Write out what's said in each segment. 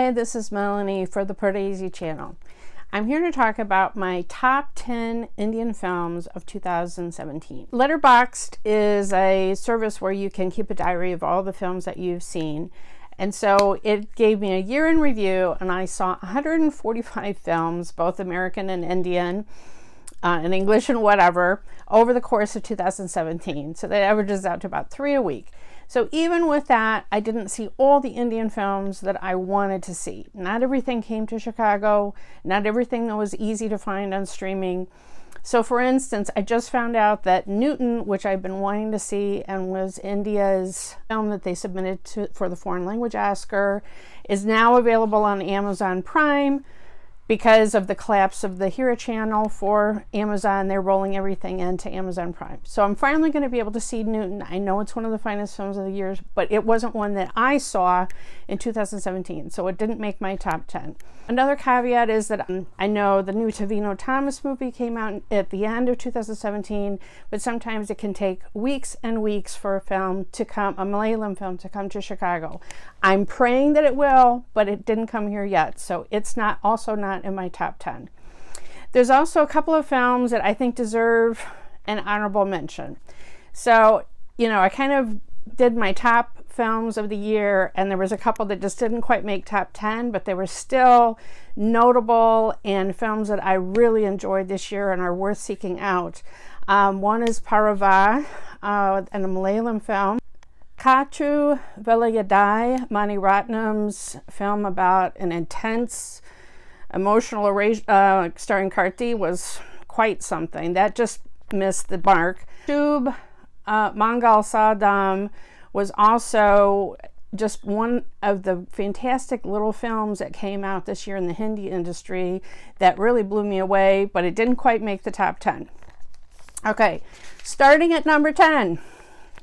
Hi, this is Melanie for the Pardesi channel. I'm here to talk about my top 10 Indian films of 2017. Letterboxd is a service where you can keep a diary of all the films that you've seen. And so it gave me a year in review, and I saw 145 films, both American and Indian, in English and whatever, over the course of 2017. So that averages out to about 3 a week. So even with that, I didn't see all the Indian films that I wanted to see. Not everything came to Chicago. Not everything that was easy to find on streaming. So for instance, I just found out that Newton, which I've been wanting to see and was India's film that they submitted for the Foreign Language Oscar, is now available on Amazon Prime. Because of the collapse of the Hira channel for Amazon, they're rolling everything into Amazon Prime. So I'm finally going to be able to see Newton. I know it's one of the finest films of the year, but it wasn't one that I saw in 2017, so it didn't make my top 10. Another caveat is that I know the new Tavino Thomas movie came out at the end of 2017, but sometimes it can take weeks and weeks for a film to come, a Malayalam film to come to Chicago. I'm praying that it will, but it didn't come here yet, so it's also not in my top 10. There's also a couple of films that I think deserve an honorable mention. So, you know, I kind of did my top films of the year, and there was a couple that just didn't quite make top 10, but they were still notable and films that I really enjoyed this year and are worth seeking out. One is Parava, and a Malayalam film. Kaatru Veliyidai, Mani Ratnam's film about an intense emotional starring Karti, was quite something. That just missed the mark. Shubh Mangal Saavdhan was also just one of the fantastic little films that came out this year in the Hindi industry that really blew me away, but it didn't quite make the top 10. Okay, starting at number 10,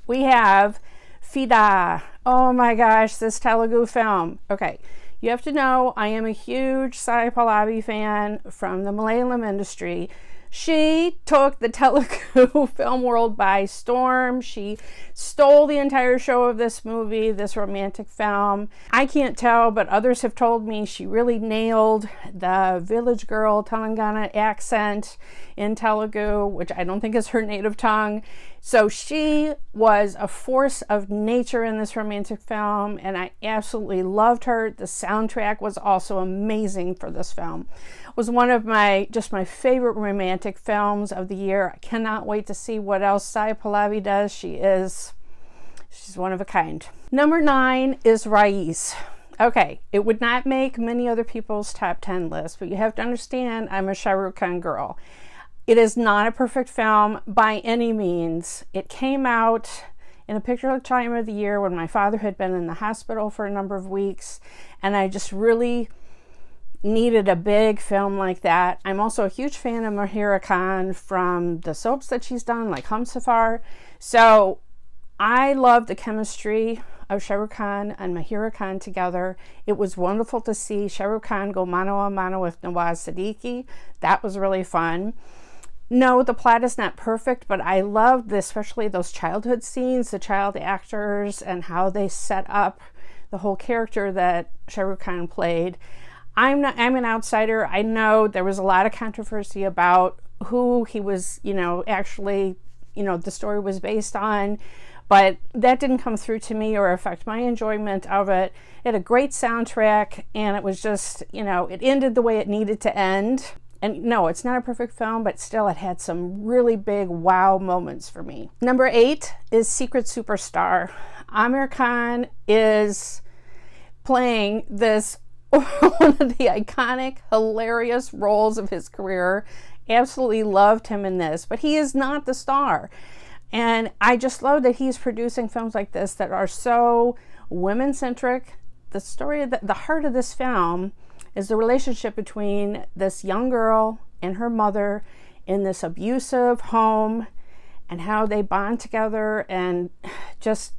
we have Fidaa. Oh my gosh, this Telugu film. Okay, you have to know I am a huge Sai Pallavi fan from the Malayalam industry. She took the Telugu film world by storm. She stole the entire show of this movie, this romantic film. I can't tell, but others have told me she really nailed the village girl Telangana accent in Telugu, which I don't think is her native tongue. So she was a force of nature in this romantic film, and I absolutely loved her. The soundtrack was also amazing for this film. It was one of my favorite romantic films of the year. I cannot wait to see what else Sai Pallavi does. She's one of a kind. Number 9 is Raees. Okay, it would not make many other people's top 10 lists, but you have to understand I'm a Shah Rukh Khan girl. It is not a perfect film by any means. It came out in a particular time of the year when my father had been in the hospital for a number of weeks, and I just really needed a big film like that. I'm also a huge fan of Mahira Khan from the soaps that she's done, like Humsafar. So I love the chemistry of Shah Rukh Khan and Mahira Khan together. It was wonderful to see Shah Rukh Khan go mano a mano with Nawaz Siddiqui. That was really fun. No, the plot is not perfect, but I loved especially those childhood scenes, the child actors, and how they set up the whole character that Shah Rukh Khan played. I'm an outsider. I know there was a lot of controversy about who he was, actually, the story was based on, but that didn't come through to me or affect my enjoyment of it. It had a great soundtrack, and it was just, it ended the way it needed to end. And no, it's not a perfect film, but still it had some really big wow moments for me. Number 8 is Secret Superstar. Aamir Khan is playing this one of the iconic, hilarious roles of his career. Absolutely loved him in this, but he is not the star. And I just love that he's producing films like this that are so women-centric. The story, the heart of this film is the relationship between this young girl and her mother in this abusive home and how they bond together, and just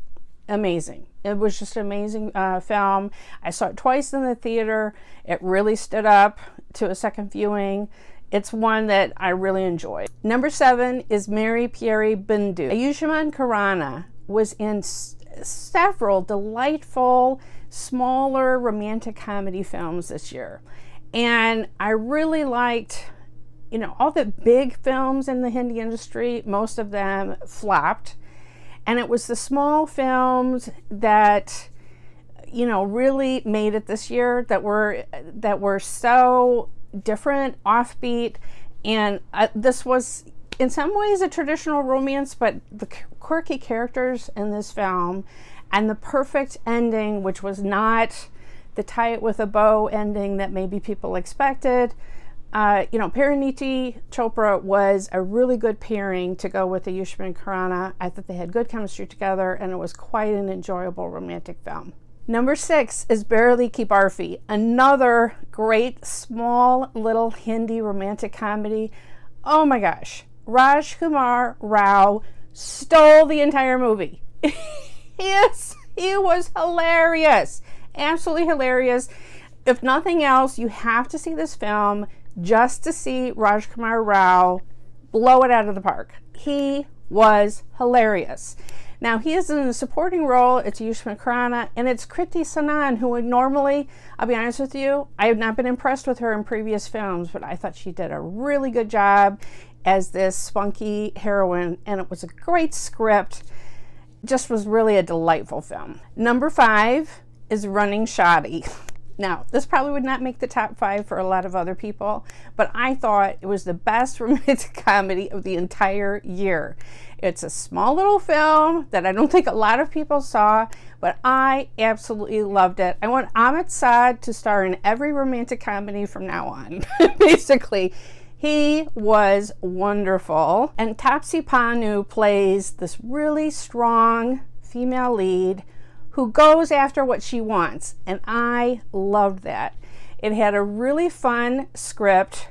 amazing. It was just an amazing film. I saw it twice in the theater. It really stood up to a second viewing. It's one that I really enjoyed. Number 7 is Meri, Pierre, Bindu. Ayushmann Khurrana was in several delightful smaller romantic comedy films this year. And I really liked, you know, all the big films in the Hindi industry. Most of them flopped. And it was the small films that, you know, really made it this year, that were so different, offbeat. And this was in some ways a traditional romance, but the quirky characters in this film and the perfect ending, which was not the tie it with a bow ending that maybe people expected. You know, Parineeti Chopra was a really good pairing to go with the Ayushmann Khurrana. I thought they had good chemistry together, and it was quite an enjoyable romantic film. Number 6 is Barielly Ki Barfi, another great small little Hindi romantic comedy. Oh my gosh, Rajkumar Rao stole the entire movie. Yes, he was hilarious, absolutely hilarious. If nothing else, you have to see this film just to see Rajkumar Rao blow it out of the park. He was hilarious. Now, he is in a supporting role. It's Ayushmann Khurrana, and it's Kriti Sanon, who would normally, I'll be honest with you, I have not been impressed with her in previous films, but I thought she did a really good job as this spunky heroine, and it was a great script. Just was really a delightful film. Number 5 is Running Shaadi. Now, this probably would not make the top 5 for a lot of other people, but I thought it was the best romantic comedy of the entire year. It's a small little film that I don't think a lot of people saw, but I absolutely loved it. I want Amit Saad to star in every romantic comedy from now on. Basically, he was wonderful. And Taapsee Pannu plays this really strong female lead who goes after what she wants, and I loved that. It had a really fun script,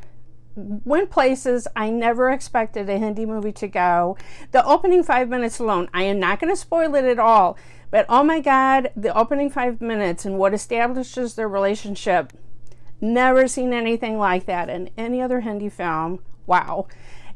went places I never expected a Hindi movie to go. The opening 5 minutes alone, I am not going to spoil it at all, but oh my God, the opening 5 minutes and what establishes their relationship, never seen anything like that in any other Hindi film. Wow.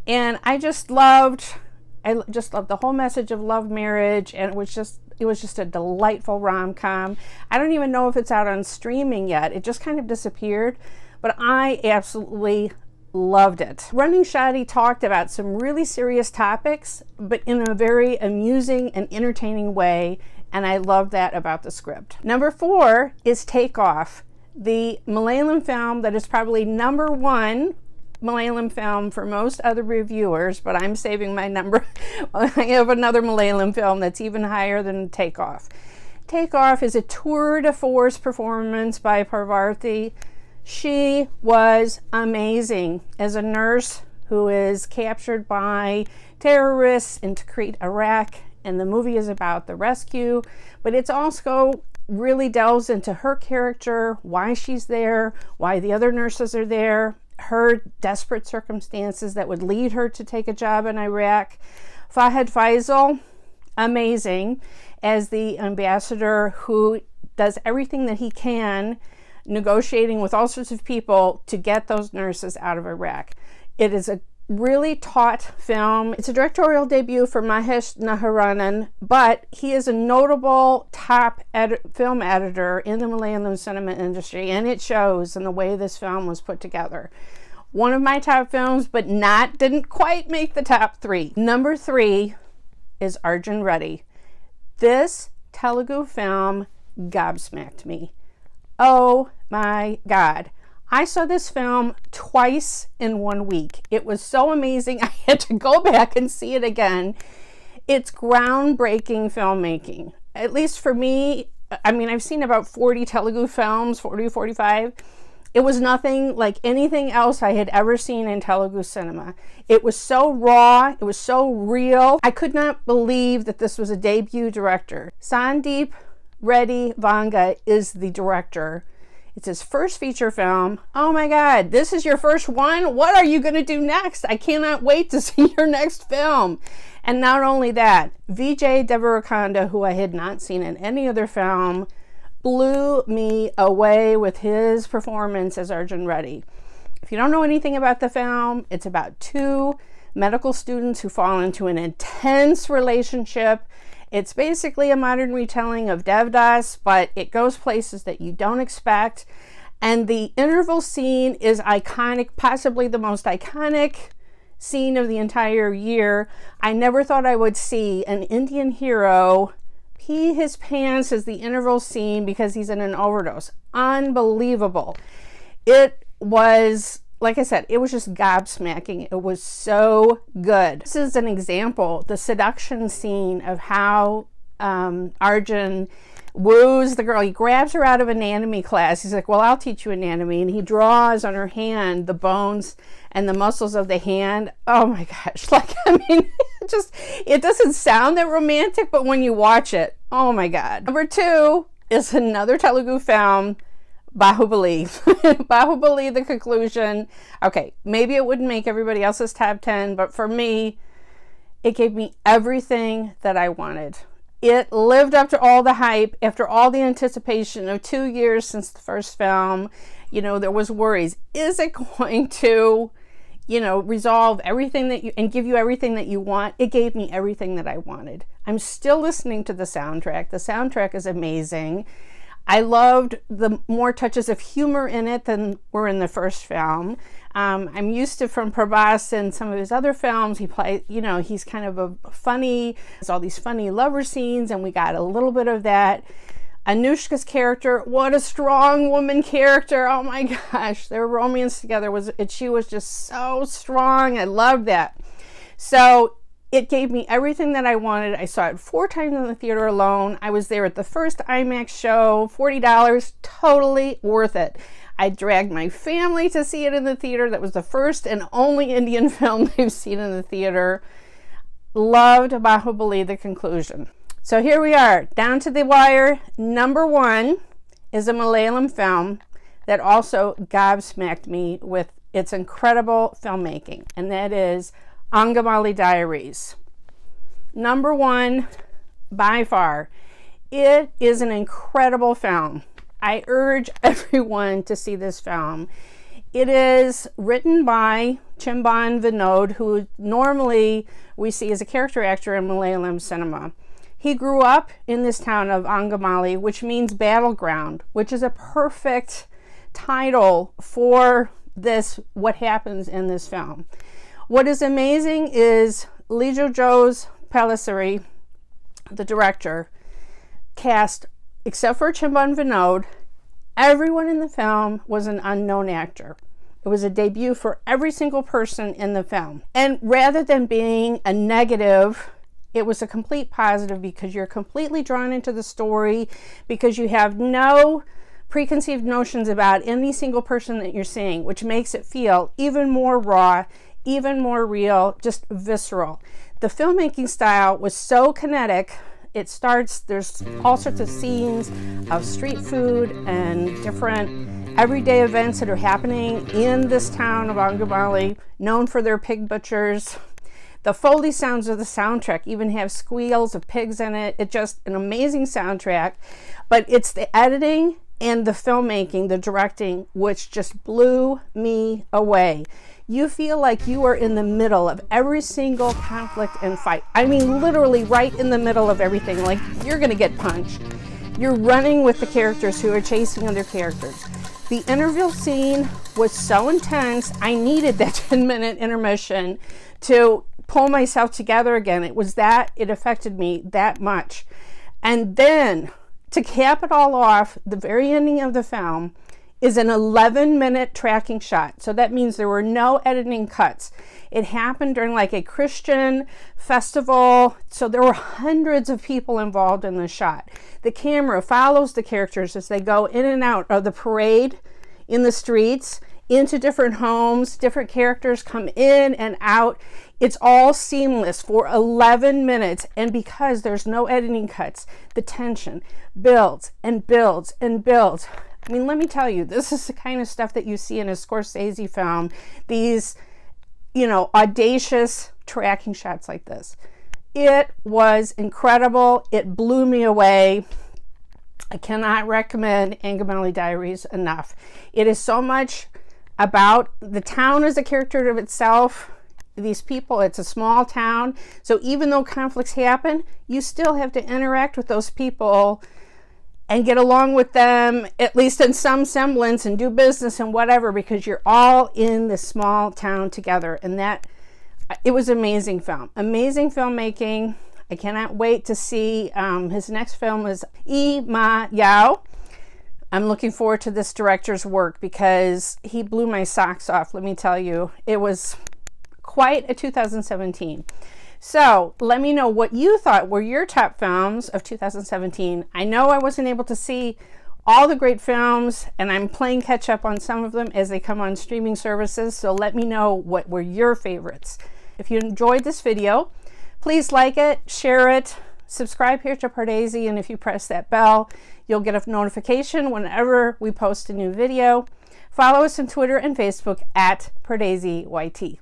And I just loved the whole message of love marriage, and it was just a delightful rom-com. I don't even know if it's out on streaming yet. It just kind of disappeared, but I absolutely loved it. Running Shaadi talked about some really serious topics, but in a very amusing and entertaining way, and I loved that about the script. Number 4 is Take Off, the Malayalam film that is probably number 1 Malayalam film for most other reviewers, but I'm saving my number. I have another Malayalam film that's even higher than Take Off. Take Off is a tour de force performance by Parvati. She was amazing as a nurse who is captured by terrorists in Tikrit, Iraq, and the movie is about the rescue, but it's also really delves into her character, why she's there, why the other nurses are there, her desperate circumstances that would lead her to take a job in Iraq. Fahad Faisal, amazing, as the ambassador who does everything that he can, negotiating with all sorts of people to get those nurses out of Iraq. It is a really taut film. It's a directorial debut for Mahesh Naharanan, but he is a notable top film editor in the Malayalam cinema industry, and it shows in the way this film was put together. One of my top films, but didn't quite make the top 3. Number 3 is Arjun Reddy. This Telugu film gobsmacked me. Oh my God. I saw this film twice in 1 week. It was so amazing. I had to go back and see it again. It's groundbreaking filmmaking, at least for me. I mean, I've seen about 40 Telugu films, 40, 45. It was nothing like anything else I had ever seen in Telugu cinema. It was so raw. It was so real. I could not believe that this was a debut director. Sandeep Reddy Vanga is the director. It's his first feature film. Oh my God, this is your first one? What are you going to do next? I cannot wait to see your next film. And not only that, Vijay Deverakonda, who I had not seen in any other film, blew me away with his performance as Arjun Reddy. If you don't know anything about the film, it's about 2 medical students who fall into an intense relationship It's basically a modern retelling of Devdas, but it goes places that you don't expect. And the interval scene is iconic, possibly the most iconic scene of the entire year. I never thought I would see an Indian hero pee his pants as the interval scene because he's in an overdose. Unbelievable. It was, like I said, it was just gobsmacking. It was so good. This is an example, the seduction scene of how Arjun woos the girl. He grabs her out of anatomy class. He's like, well, I'll teach you anatomy. And he draws on her hand the bones and the muscles of the hand. Oh my gosh. Like, I mean, it doesn't sound that romantic, but when you watch it, oh my God. Number 2 is another Telugu film, Baahubali. Baahubali, the conclusion. Okay, maybe it wouldn't make everybody else's top 10, but for me, it gave me everything that I wanted. It lived up to all the hype. After all the anticipation of 2 years since the first film, you know, there was worries. Is it going to, you know, resolve everything that you, and give you everything that you want? It gave me everything that I wanted. I'm still listening to the soundtrack. The soundtrack is amazing. I loved the more touches of humor in it than were in the first film. I'm used to from Parava and some of his other films. He plays, you know, he's kind of a funny, there's all these funny lover scenes, and we got a little bit of that. Anushka's character, what a strong woman character. Oh my gosh, their romance together she was just so strong. I loved that. So it gave me everything that I wanted. I saw it 4 times in the theater alone. I was there at the first IMAX show, $40, totally worth it. I dragged my family to see it in the theater. That was the first and only Indian film they've seen in the theater. Loved Baahubali, the conclusion. So here we are, down to the wire. Number 1 is a Malayalam film that also gobsmacked me with its incredible filmmaking, and that is Angamaly Diaries. Number 1 by far. It is an incredible film. I urge everyone to see this film. It is written by Shubh Vinod, who normally we see as a character actor in Malayalam cinema. He grew up in this town of Angamaly, which means battleground, which is a perfect title for this, what happens in this film. What is amazing is Lijo Joe's Pallissery, the director, cast, except for Shubh Vinod, everyone in the film was an unknown actor. It was a debut for every single person in the film. And rather than being a negative, it was a complete positive, because you're completely drawn into the story, because you have no preconceived notions about any single person that you're seeing, which makes it feel even more raw, even more real, just visceral. The filmmaking style was so kinetic. It starts, there's all sorts of scenes of street food and different everyday events that are happening in this town of Angamaly, known for their pig butchers. The Foley sounds of the soundtrack even have squeals of pigs in it. It's just an amazing soundtrack, but it's the editing and the filmmaking, the directing, which just blew me away. You feel like you are in the middle of every single conflict and fight. I mean, literally right in the middle of everything. Like, you're gonna get punched. You're running with the characters who are chasing other characters. The interval scene was so intense. I needed that 10-minute intermission to pull myself together again. It affected me that much. And then, to cap it all off, the very ending of the film is an 11-minute tracking shot. So that means there were no editing cuts. It happened during like a Christian festival. So there were hundreds of people involved in the shot. The camera follows the characters as they go in and out of the parade in the streets, into different homes. Different characters come in and out. It's all seamless for 11 minutes. And because there's no editing cuts, the tension builds and builds and builds. I mean, let me tell you, this is the kind of stuff that you see in a Scorsese film. These, you know, audacious tracking shots like this. It was incredible. It blew me away. I cannot recommend Angamaly Diaries enough. It is so much about the town as a character of itself. these people. It's a small town, so even though conflicts happen, you still have to interact with those people and get along with them, at least in some semblance, and do business and whatever, because you're all in this small town together. And that, it was amazing film, amazing filmmaking. I cannot wait to see his next film is Ma Yao. I'm looking forward to this director's work because he blew my socks off, let me tell you. It was quite a 2017. So let me know what you thought were your top films of 2017. I know I wasn't able to see all the great films, and I'm playing catch up on some of them as they come on streaming services. So let me know what were your favorites. If you enjoyed this video, please like it, share it, subscribe here to Pardesi, and if you press that bell, you'll get a notification whenever we post a new video. Follow us on Twitter and Facebook at PardesiYT.